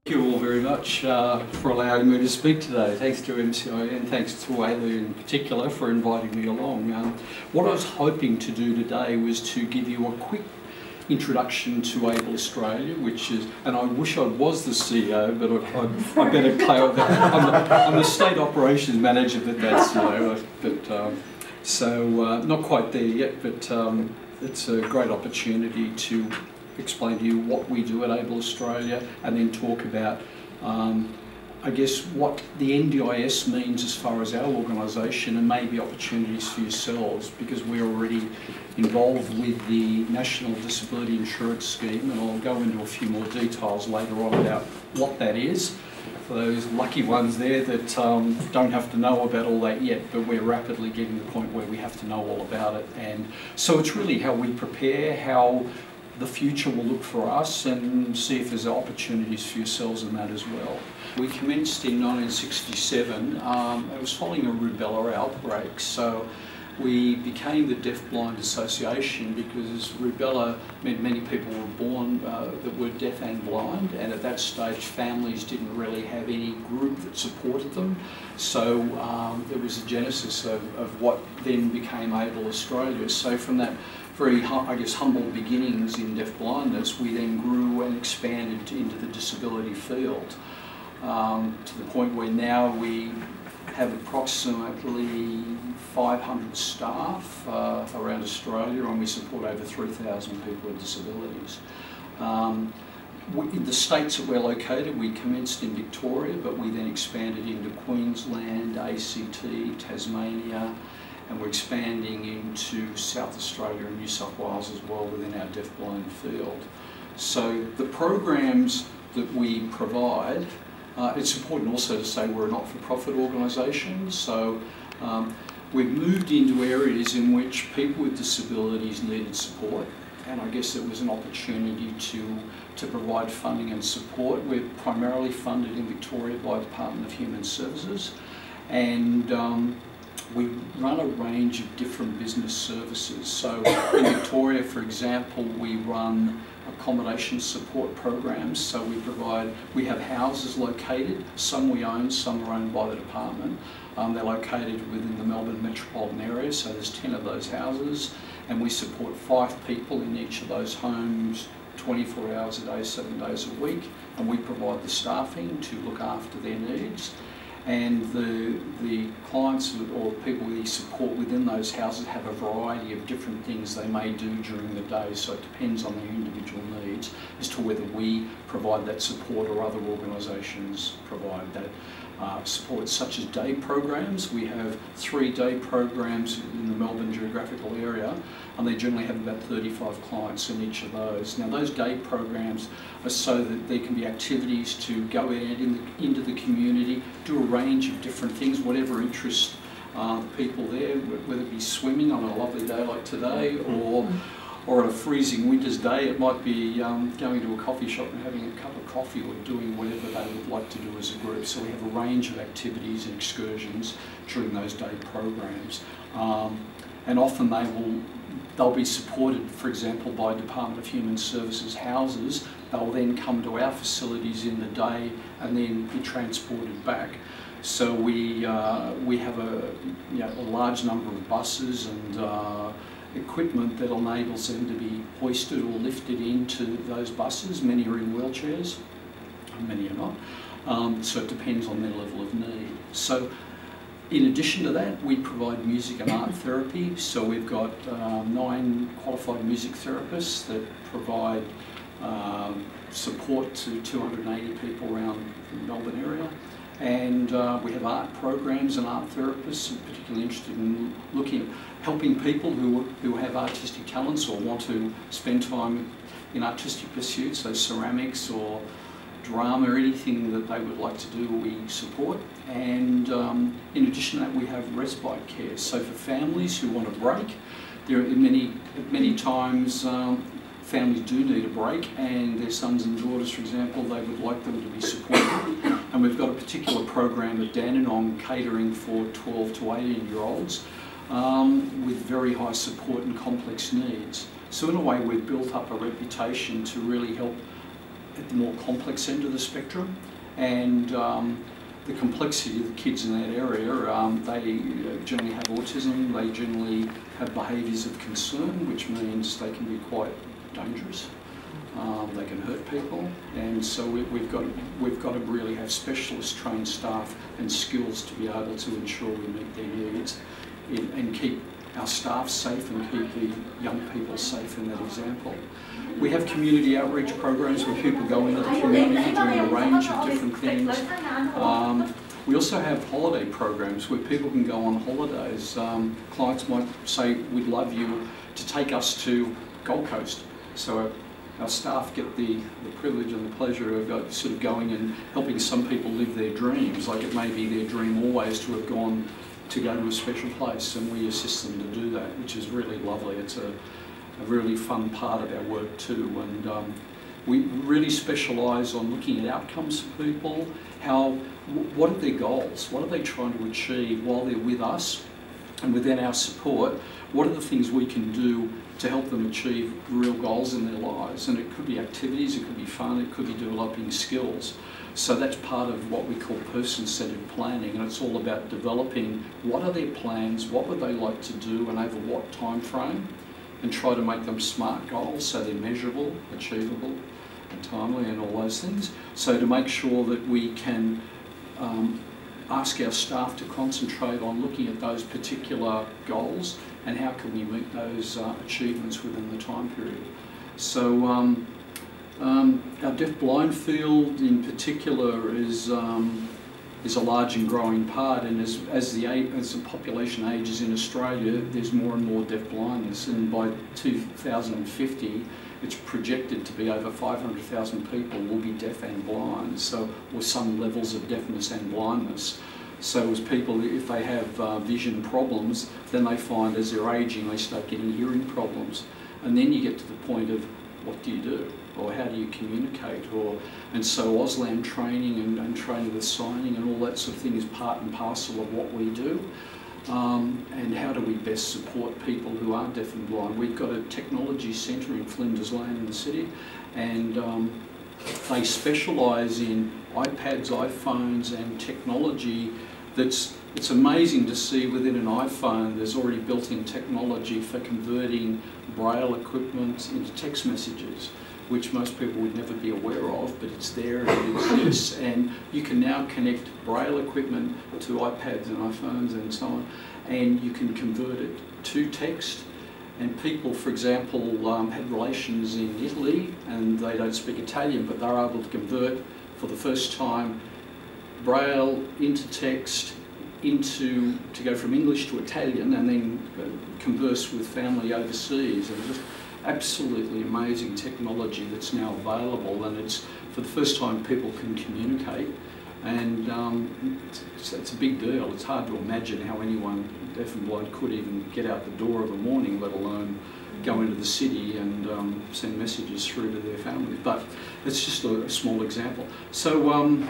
Thank you all very much for allowing me to speak today. Thanks to MCIE and thanks to Ayla in particular for inviting me along. What I was hoping to do today was to give you a quick introduction to Able Australia, which is, and I wish I was the CEO, but I better claim that I'm the state operations manager, but that's, not quite there yet, but it's a great opportunity to explain to you what we do at Able Australia and then talk about, I guess, what the NDIS means as far as our organisation and maybe opportunities for yourselves, because we're already involved with the National Disability Insurance Scheme, and I'll go into a few more details later on about what that is for those lucky ones there that don't have to know about all that yet, but we're rapidly getting to the point where we have to know all about it. And so it's really how we prepare, how the future will look for us, and see if there's opportunities for yourselves in that as well. We commenced in 1967. It was following a rubella outbreak, so we became the Deaf-Blind Association because rubella meant many people were born that were deaf and blind, and at that stage families didn't really have any group that supported them. So there was a genesis of what then became Able Australia. So from that very, I guess, humble beginnings in deaf-blindness, we then grew and expanded into the disability field to the point where now we have approximately 500 staff around Australia, and we support over 3,000 people with disabilities. In the states that we're located, we commenced in Victoria, but we then expanded into Queensland, ACT, Tasmania, and we're expanding into South Australia and New South Wales as well within our deaf-blind field. So the programs that we provide, it's important also to say we're a not-for-profit organisation, so we've moved into areas in which people with disabilities needed support, and I guess it was an opportunity to provide funding and support. We're primarily funded in Victoria by the Department of Human Services, and we run a range of different business services. So in Victoria, for example, we run accommodation support programs. So we have houses located, some we own, some are owned by the department. They're located within the Melbourne metropolitan area, so there's 10 of those houses, and we support 5 people in each of those homes 24 hours a day, 7 days a week, and we provide the staffing to look after their needs. And the clients or people we support within those houses have a variety of different things they may do during the day, so it depends on their individual needs as to whether we provide that support or other organisations provide that support, such as day programs. We have 3 day programs in the Melbourne geographical area, and they generally have about 35 clients in each of those. Now those day programs are so that there can be activities to go out into the community, do a range of different things, whatever interests people there, whether it be swimming on a lovely day like today, or on a freezing winter's day it might be going to a coffee shop and having a cup of coffee, or doing whatever they would like to do as a group. So we have a range of activities and excursions during those day programs, and often they'll be supported, for example, by Department of Human Services houses. They'll then come to our facilities in the day and then be transported back. So we have a large number of buses and equipment that enables them to be hoisted or lifted into those buses. Many are in wheelchairs, many are not. So it depends on their level of need. So in addition to that, we provide music and art therapy. So we've got 9 qualified music therapists that provide support to 280 people around the Melbourne area. And we have art programs and art therapists who are particularly interested in helping people who have artistic talents or want to spend time in artistic pursuits, so ceramics or drama or anything that they would like to do, we support. And in addition to that, we have respite care. So for families who want a break, there are many times families do need a break, and their sons and daughters, for example, they would like them to be supported. And we've got a particular program at Dandenong catering for 12 to 18-year-olds with very high support and complex needs. So in a way, we've built up a reputation to really help at the more complex end of the spectrum, and the complexity of the kids in that area, they generally have autism, they generally have behaviours of concern, which means they can be quite dangerous. They can hurt people, and so we've got to really have specialist trained staff and skills to be able to ensure we meet their needs and keep our staff safe and keep the young people safe in that example. We have community outreach programs where people go into the community doing a range of different things. We also have holiday programs where people can go on holidays. Clients might say, we'd love you to take us to Gold Coast. So our staff get the privilege and the pleasure of sort of going and helping some people live their dreams. Like it may be their dream always to have gone to go to a special place, and we assist them to do that, which is really lovely. It's a really fun part of our work too, and we really specialise on looking at outcomes for people. What are their goals? What are they trying to achieve while they're with us? And within our support, what are the things we can do to help them achieve real goals in their lives? And it could be activities, it could be fun, it could be developing skills. So that's part of what we call person-centred planning, and it's all about developing what are their plans, what would they like to do, and over what time frame, and try to make them SMART goals so they're measurable, achievable, and timely, and all those things. So to make sure that we can ask our staff to concentrate on looking at those particular goals and how can we meet those achievements within the time period. So our deaf-blind field in particular is a large and growing part, and as the population ages in Australia, there's more and more deaf-blindness, and by 2050 it's projected to be over 500,000 people will be deaf and blind, so with some levels of deafness and blindness. So as people, if they have vision problems, then they find as they're aging they start getting hearing problems, and then you get to the point of what do you do, or how do you communicate, and so Auslan training and training with signing and all that sort of thing is part and parcel of what we do. And how do we best support people who are deaf and blind? We've got a technology centre in Flinders Lane in the city, and they specialise in iPads, iPhones and technology. It's amazing to see within an iPhone there's already built-in technology for converting Braille equipment into text messages, which most people would never be aware of, but it's there and it exists, and you can now connect Braille equipment to iPads and iPhones and so on, and you can convert it to text. And people, for example, had relations in Italy and they don't speak Italian, but they're able to convert for the first time Braille into text, to go from English to Italian, and then converse with family overseas. And just absolutely amazing technology that's now available, and it's for the first time people can communicate, and it's a big deal. It's hard to imagine how anyone deaf and blind could even get out the door of a morning, let alone go into the city and send messages through to their families. But it's just a small example. So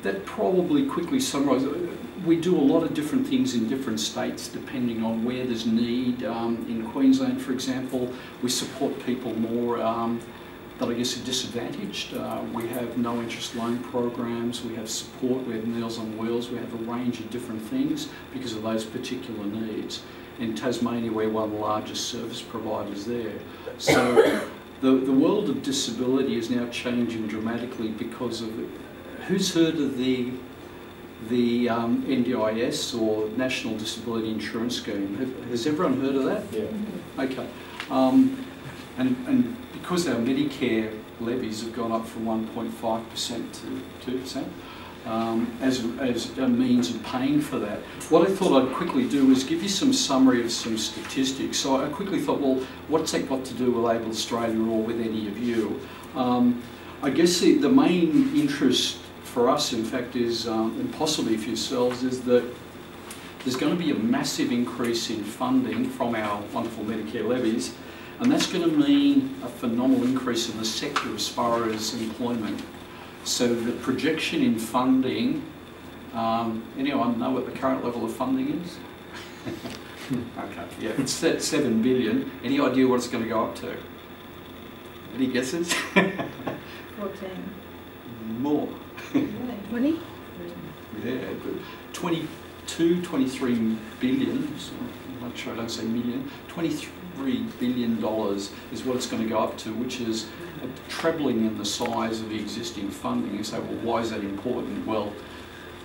that probably quickly summarises. We do a lot of different things in different states depending on where there's need. In Queensland, for example, we support people more that I guess are disadvantaged. We have no interest loan programs, we have support, we have Meals on Wheels, we have a range of different things because of those particular needs. In Tasmania, we're one of the largest service providers there. So the world of disability is now changing dramatically because of it. Who's heard of the NDIS, or National Disability Insurance Scheme? Has everyone heard of that? Yeah. Okay. And because our Medicare levies have gone up from 1.5% to 2%, as a means of paying for that, what I thought I'd quickly do is give you some summary of some statistics. So I quickly thought, well, what's that got to do with Able Australia or with any of you? I guess the main interest for us, in fact, is, and possibly for yourselves, is that there's going to be a massive increase in funding from our wonderful Medicare levies, and that's going to mean a phenomenal increase in the sector as far as employment. So the projection in funding, anyone know what the current level of funding is? Okay, yeah, it's at 7 billion. Any idea what it's going to go up to? Any guesses? 14. More. 20? Yeah, but 22, 23 billion, so make sure I don't say million, $23 billion is what it's going to go up to, which is a trebling in the size of the existing funding. You say, well, why is that important? Well,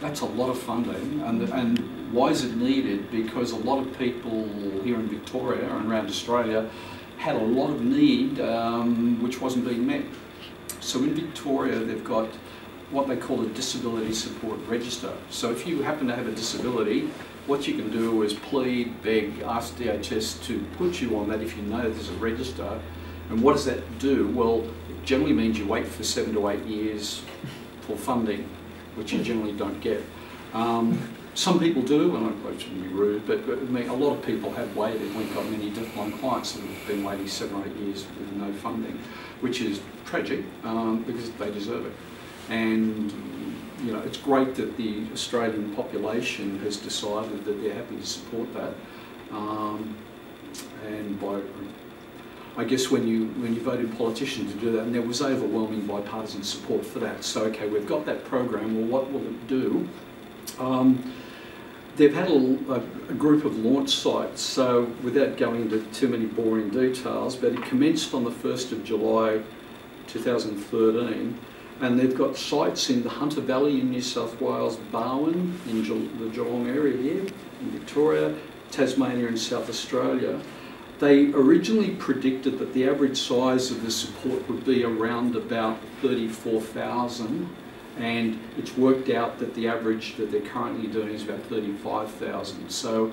that's a lot of funding, and why is it needed? Because a lot of people here in Victoria and around Australia had a lot of need which wasn't being met. So in Victoria, they've got what they call a disability support register. So if you happen to have a disability, what you can do is plead, beg, ask DHS to put you on that if you know there's a register. And what does that do? Well, it generally means you wait for 7 to 8 years for funding, which you generally don't get. Some people do, and I shouldn't be rude, but I mean, a lot of people have waited. We've got many deafblind clients that have been waiting 7 or 8 years with no funding, which is tragic because they deserve it. And you know, it's great that the Australian population has decided that they're happy to support that. And by, I guess when you voted politicians to do that, and there was overwhelming bipartisan support for that. So okay, we've got that program. Well, what will it do? They've had a group of launch sites, so without going into too many boring details, but it commenced on the 1st of July 2013, and they've got sites in the Hunter Valley in New South Wales, Barwon in the Geelong area here, in Victoria, Tasmania and South Australia. They originally predicted that the average size of the support would be around about 34,000. And it's worked out that the average that they're currently doing is about 35,000. So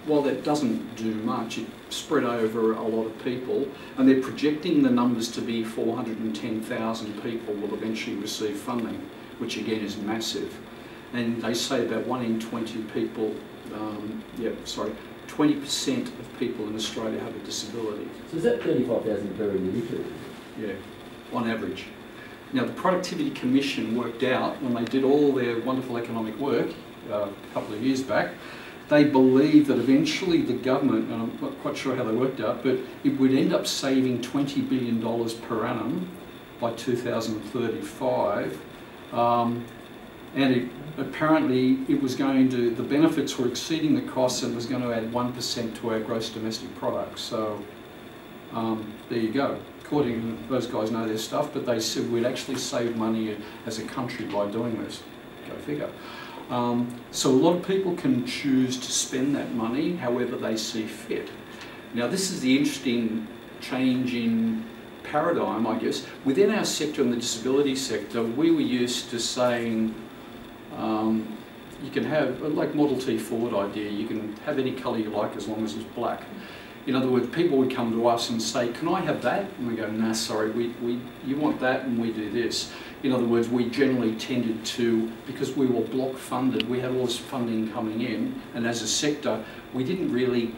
while that doesn't do much, it's spread over a lot of people, and they're projecting the numbers to be 410,000 people will eventually receive funding, which again is massive. And they say about 1 in 20 people, 20% of people in Australia have a disability. So is that 35,000 per individual? Yeah, on average. Now, the Productivity Commission worked out, when they did all their wonderful economic work a couple of years back, they believe that eventually the government, and I'm not quite sure how they worked out, but it would end up saving $20 billion per annum by 2035. And apparently it was going to, the benefits were exceeding the costs and was going to add 1% to our gross domestic product. So there you go. According to those guys know their stuff, but they said we'd actually save money as a country by doing this. Go figure. So a lot of people can choose to spend that money however they see fit. Now this is the interesting change in paradigm, I guess. Within our sector, in the disability sector, we were used to saying you can have, like Model T Ford idea, you can have any colour you like as long as it's black. In other words, people would come to us and say, can I have that? And we go, nah, sorry, you want that and we do this. In other words, we generally tended to, because we were block funded, we had all this funding coming in, and as a sector, we didn't really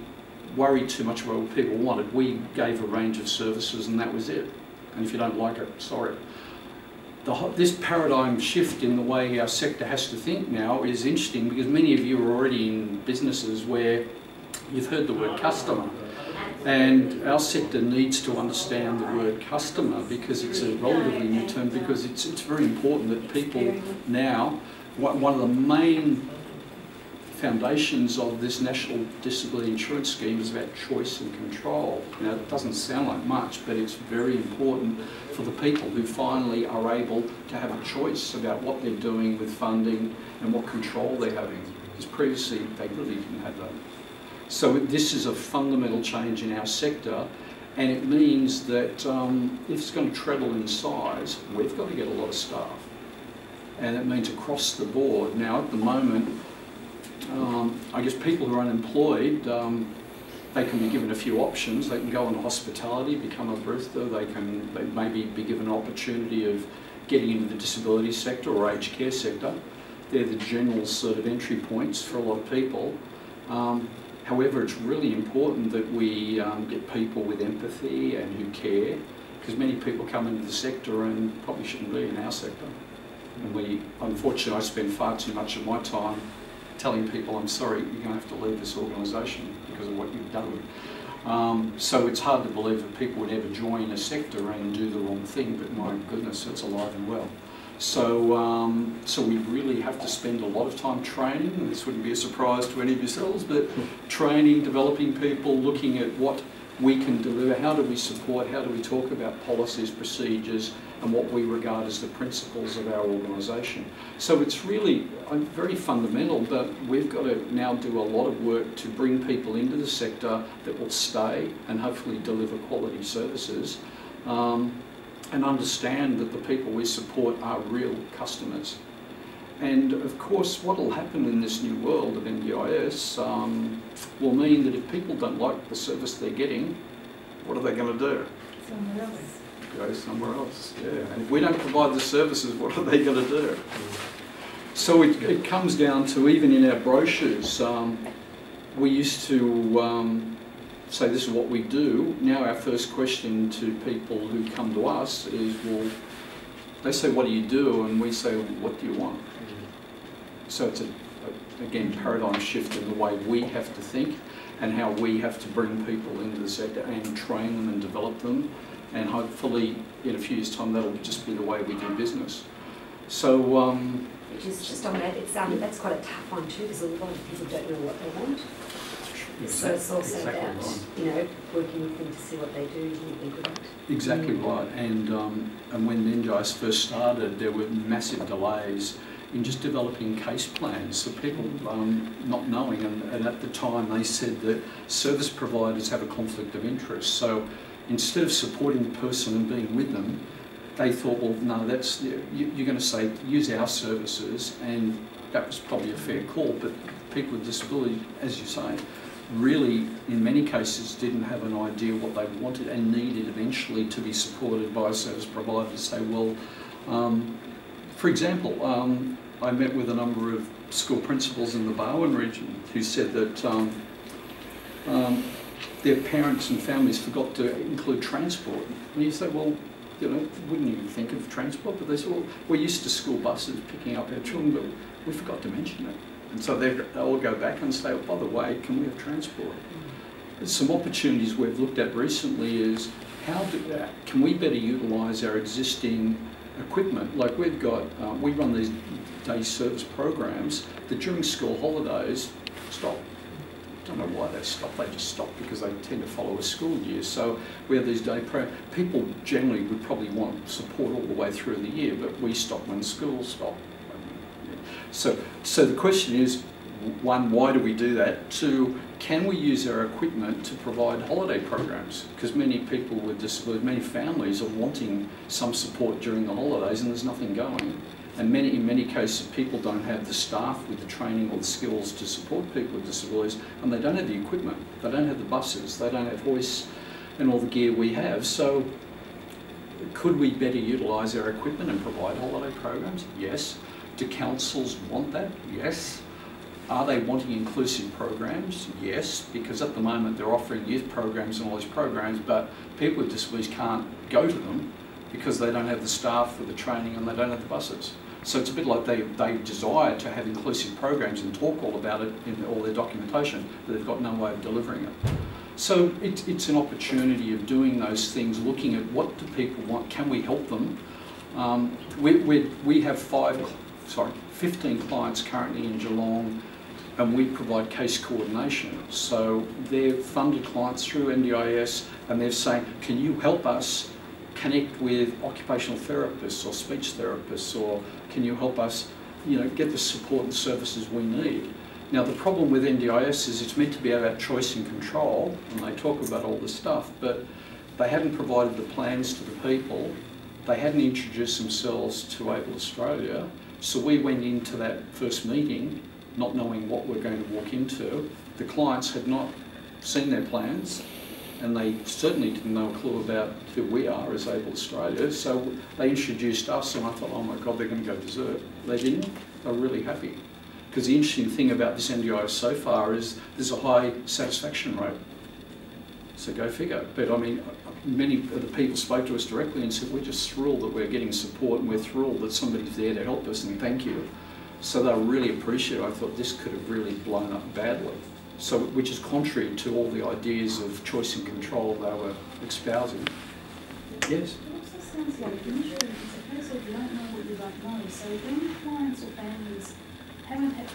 worry too much about what people wanted. We gave a range of services and that was it. And if you don't like it, sorry. This paradigm shift in the way our sector has to think now is interesting, because many of you are already in businesses where you've heard the word customer. And our sector needs to understand the word customer, because it's a relatively new term, because it's very important that people now, one of the main foundations of this National Disability Insurance Scheme is about choice and control. Now it doesn't sound like much, but it's very important for the people who finally are able to have a choice about what they're doing with funding and what control they're having, because previously they really didn't have that. So this is a fundamental change in our sector, and it means that if it's going to treble in size, we've got to get a lot of staff. And it means across the board. Now at the moment, I guess people who are unemployed, they can be given a few options. They can go into hospitality, become a barista, they maybe be given an opportunity of getting into the disability sector or aged care sector. They're the general sort of entry points for a lot of people. However, it's really important that we get people with empathy and who care, because many people come into the sector and probably shouldn't be in our sector. And unfortunately, I spend far too much of my time telling people, I'm sorry, you're going to have to leave this organisation because of what you've done. So it's hard to believe that people would ever join a sector and do the wrong thing, but my goodness, it's alive and well. So, so we really have to spend a lot of time training, and this wouldn't be a surprise to any of yourselves, but training, developing people, looking at what we can deliver, how do we support, how do we talk about policies, procedures, and what we regard as the principles of our organisation. So it's really very fundamental, but we've got to now do a lot of work to bring people into the sector that will stay and hopefully deliver quality services, and understand that the people we support are real customers. And of course, what will happen in this new world of NDIS will mean that if people don't like the service they're getting, what are they going to do? Somewhere else. Go somewhere else, yeah. And if we don't provide the services, what are they going to do? So it comes down to, even in our brochures, we used to say this is what we do. Now our first question to people who come to us is, well, they say, what do you do? And we say, well, what do you want? So it's, again, paradigm shift in the way we have to think and how we have to bring people into the sector and train them and develop them. And hopefully, in a few years' time, that'll just be the way we do business. So, which is just on that. That's quite a tough one too, because a lot of people don't know what they want. So it's also about working with them to see what they do and what they're good at. Exactly right. And when NDIS first started, there were massive delays in just developing case plans. So people not knowing, and at the time they said that service providers have a conflict of interest. So instead of supporting the person and being with them, they thought, well, no, that's, you're going to say, use our services, and that was probably a fair call, but people with disability, as you say, really, in many cases, didn't have an idea what they wanted and needed eventually to be supported by a service provider to say, well, for example, I met with a number of school principals in the Barwon region who said that their parents and families forgot to include transport. And you say, well, wouldn't even think of transport, but they said, well, we're used to school buses picking up our children, but we forgot to mention it. And so they'll go back and say, oh, by the way, can we have transport? Some opportunities we've looked at recently is can we better utilise our existing equipment? Like we've got, we run these day service programs that during school holidays stop. Don't know why they stop. They just stop because they tend to follow a school year. So we have these day programs. People generally would probably want support all the way through the year, but we stop when schools stop. So the question is, one, why do we do that? Two, can we use our equipment to provide holiday programs? Because many people with disabilities, many families are wanting some support during the holidays and there's nothing going. And in many cases, people don't have the staff with the training or the skills to support people with disabilities, and they don't have the equipment, they don't have the buses, they don't have hoists and all the gear we have. So could we better utilise our equipment and provide holiday programs? Yes. Do councils want that? Yes. Are they wanting inclusive programs? Yes, because at the moment they're offering youth programs and all these programs, but people with disabilities can't go to them because they don't have the staff for the training and they don't have the buses. So it's a bit like they desire to have inclusive programs and talk all about it in all their documentation, but they've got no way of delivering it. So it's an opportunity of doing those things, looking at what do people want, can we help them? We have 15 clients currently in Geelong, and we provide case coordination. So they're funded clients through NDIS, and they're saying, can you help us connect with occupational therapists or speech therapists, or can you help us get the support and services we need? Now the problem with NDIS is it's meant to be about choice and control, and they talk about all this stuff, but they haven't provided the plans to the people, they hadn't introduced themselves to Able Australia, so we went into that first meeting not knowing what we're going to walk into. The clients had not seen their plans, and they certainly didn't know a clue about who we are as Able Australia, so they introduced us, and I thought, oh my God, they're going to go berserk. They didn't. They were really happy. Because the interesting thing about this NDIS so far is there's a high satisfaction rate. So go figure. But I mean, many of the people spoke to us directly and said, we're just thrilled that we're getting support, and we're thrilled that somebody's there to help us, and thank you. So they were really appreciative. I thought this could have really blown up badly. So, which is contrary to all the ideas of choice and control they were espousing. Yes? It also sounds like insurance, it's a case of you don't know what you don't know. So when clients or families haven't had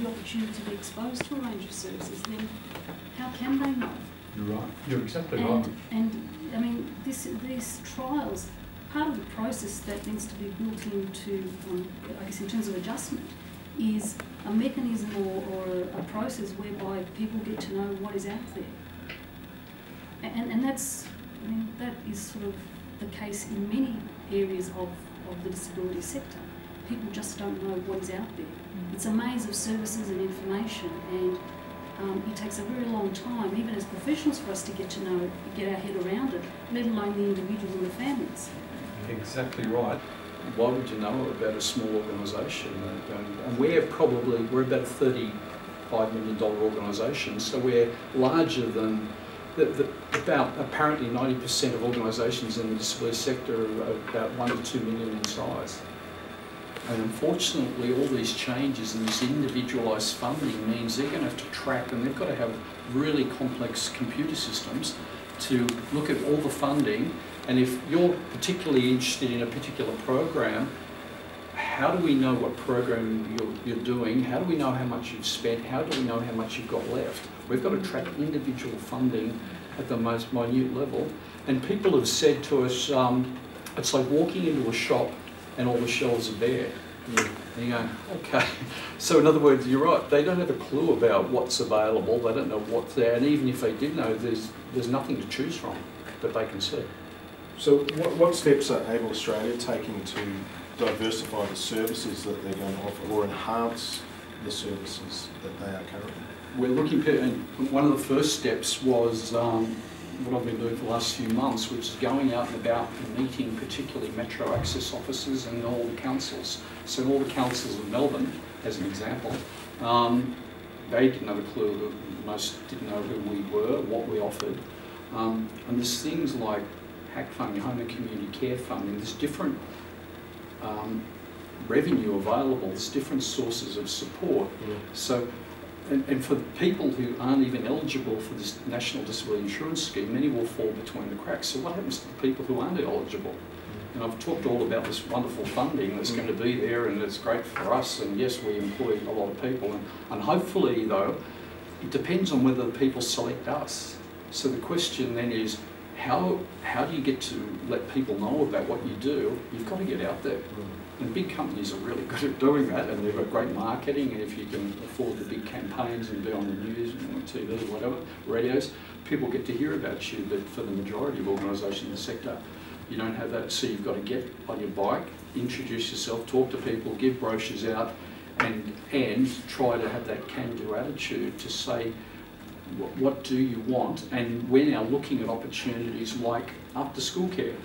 the opportunity to be exposed to a range of services, then how can they know? You're right. You're exactly right. And I mean, these trials, part of the process that needs to be built into, I guess in terms of adjustment, is a mechanism or a process whereby people get to know what is out there. And that's, I mean, that is sort of the case in many areas of the disability sector. People just don't know what is out there. It's a maze of services and information, and it takes a very long time, even as professionals, for us to get our head around it, let alone the individuals and the families. Exactly right. Why would you know about a small organisation? And we're about a $35 million organisation, so we're larger than about apparently 90% of organisations in the disability sector are about 1 to 2 million in size. And unfortunately, all these changes and this individualised funding means they're going to have to track, and they've got to have really complex computer systems to look at all the funding. And if you're particularly interested in a particular program, how do we know what program you're doing? How do we know how much you've spent? How do we know how much you've got left? We've got to track individual funding at the most minute level. And people have said to us, it's like walking into a shop and all the shelves are bare. And you go, okay. So in other words, you're right, they don't have a clue about what's available, they don't know what's there, and even if they did know, there's nothing to choose from that they can see. So what steps are Able Australia taking to diversify the services that they're going to offer or enhance the services that they are currently? We're looking at, and one of the first steps was what I've been doing for the last few months, which is going out and about and meeting particularly Metro Access officers and all the councils. So all the councils of Melbourne, as an example, they didn't have a clue, most didn't know who we were, what we offered. And there's things like HAC funding, home and community care funding, there's different revenue available, there's different sources of support. Yeah. So, and for the people who aren't even eligible for this National Disability Insurance Scheme, many will fall between the cracks. So what happens to the people who aren't eligible? And I've talked all about this wonderful funding that's going to be there, and it's great for us, and yes, we employ a lot of people, and hopefully though, it depends on whether the people select us. So the question then is, how do you get to let people know about what you do? You've got to get out there. And big companies are really good at doing that, and they've got great marketing, and if you can afford the big campaigns and be on the news and on TV or whatever, radios, people get to hear about you. But for the majority of organisations in the sector, you don't have that. So you've got to get on your bike, introduce yourself, talk to people, give brochures out, and try to have that can-do attitude to say, what do you want? And we're now looking at opportunities like after-school care.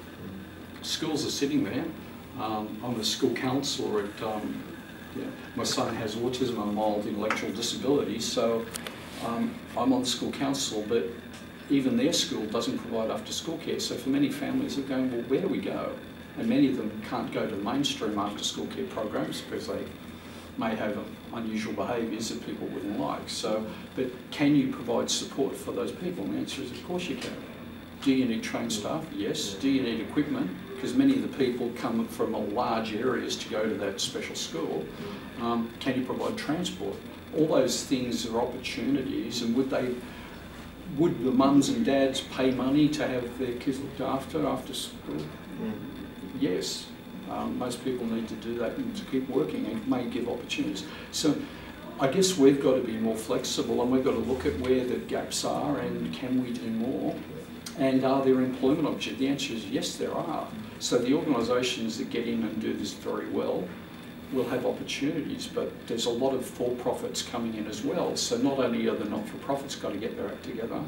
Schools are sitting there. I'm a school counsellor at, my son has autism and mild intellectual disability, so I'm on the school council, but even their school doesn't provide after-school care. So for many families, they're going, well, where do we go? And many of them can't go to mainstream after-school care programs because they may have unusual behaviours that people wouldn't like. So, but can you provide support for those people? And the answer is, of course you can. Do you need trained staff? Yes. Do you need equipment? Because many of the people come from large areas to go to that special school. Can you provide transport? All those things are opportunities, and would the mums and dads pay money to have their kids looked after school? Yes. Most people need to do that and to keep working, and it may give opportunities. So I guess we've got to be more flexible, and we've got to look at where the gaps are and can we do more, and are there employment opportunities? The answer is yes, there are. So the organisations that get in and do this very well will have opportunities, but there's a lot of for-profits coming in as well. So not only are the not-for-profits got to get their act together,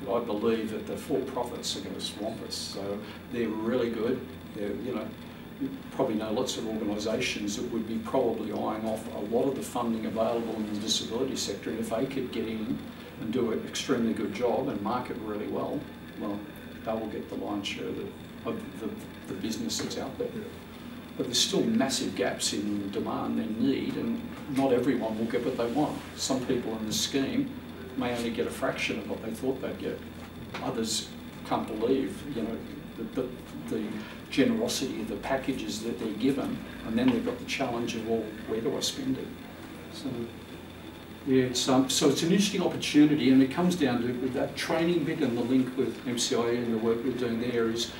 but I believe that the for-profits are going to swamp us. So they're really good. They're, you probably know lots of organisations that would be probably eyeing off a lot of the funding available in the disability sector, and if they could get in and do an extremely good job and market really well, they will get the lion's share of the business that's out there. But there's still massive gaps in demand and need, and not everyone will get what they want. Some people in the scheme may only get a fraction of what they thought they'd get. Others can't believe, you know, the generosity of the packages that they're given, and then they've got the challenge of, well, where do I spend it? So, yeah, so it's an interesting opportunity, and it comes down to that training bit and the link with MCIE and the work we're doing there is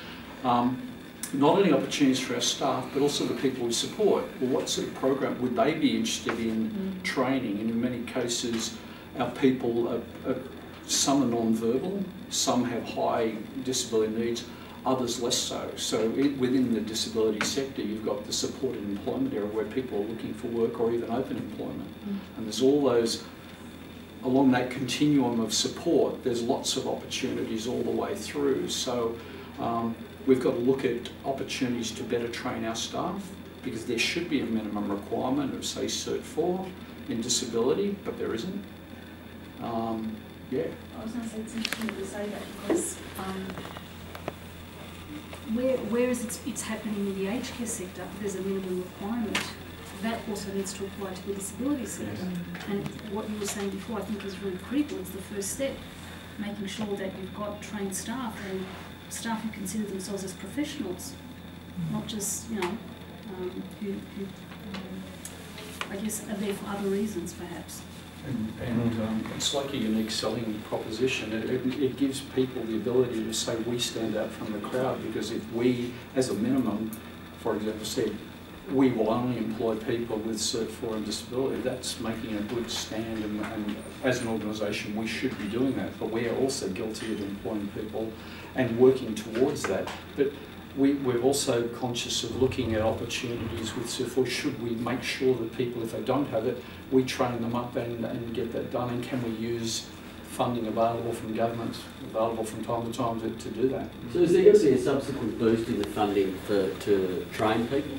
not only opportunities for our staff, but also the people we support. Well, what sort of program would they be interested in training? And in many cases, our people are some are non-verbal, some have high disability needs, others less so. So within the disability sector, you've got the supported employment area where people are looking for work or even open employment. And there's all those, along that continuum of support, there's lots of opportunities all the way through. So we've got to look at opportunities to better train our staff, because there should be a minimum requirement of, say, Cert 4 in disability, but there isn't. Yeah. I was going to say it's interesting that you say that, because whereas it's happening in the aged care sector, there's a minimum requirement. That also needs to apply to the disability sector. And what you were saying before, I think, is really critical. It's the first step, making sure that you've got trained staff and staff who consider themselves as professionals, not just, you know, who I guess are there for other reasons, perhaps. And it's like a unique selling proposition. It gives people the ability to say, we stand out from the crowd, because if we, as a minimum, for example, said, we will only employ people with Cert 4 and disability, that's making a good stand, and as an organisation we should be doing that, but we are also guilty of employing people and working towards that. But we're also conscious of looking at opportunities with Cert 4. Should we make sure that people, if they don't have it, we train them up and get that done, and can we use funding available from government, available from time to time to do that? So is there going to be a subsequent boost in the funding to train people?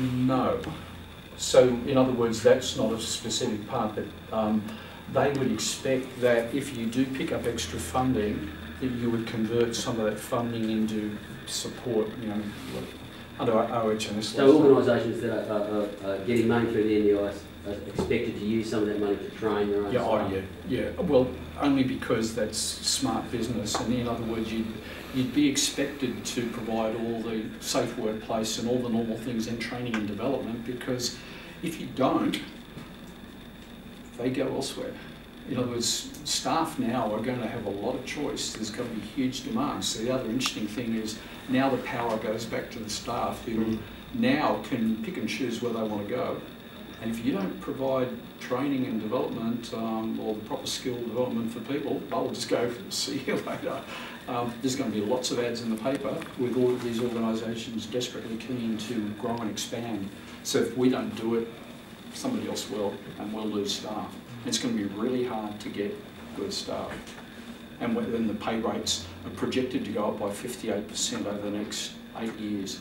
No. So in other words, that's not a specific part, but they would expect that if you do pick up extra funding, that you would convert some of that funding into support, you know, under OHS. So organisations that are getting money through the NDIS are expected to use some of that money to train their own staff? Yeah. Well, only because that's smart business, and in other words, you'd be expected to provide all the safe workplace and all the normal things in training and development, because if you don't, they go elsewhere. In other words, staff now are going to have a lot of choice. There's going to be huge demand. So the other interesting thing is now the power goes back to the staff, who now can pick and choose where they want to go. And if you don't provide training and development or the proper skill development for people, they'll just go, see you later. There's going to be lots of ads in the paper with all of these organisations desperately keen to grow and expand. So if we don't do it, somebody else will, and we'll lose staff. It's going to be really hard to get good staff. And then the pay rates are projected to go up by 58% over the next 8 years.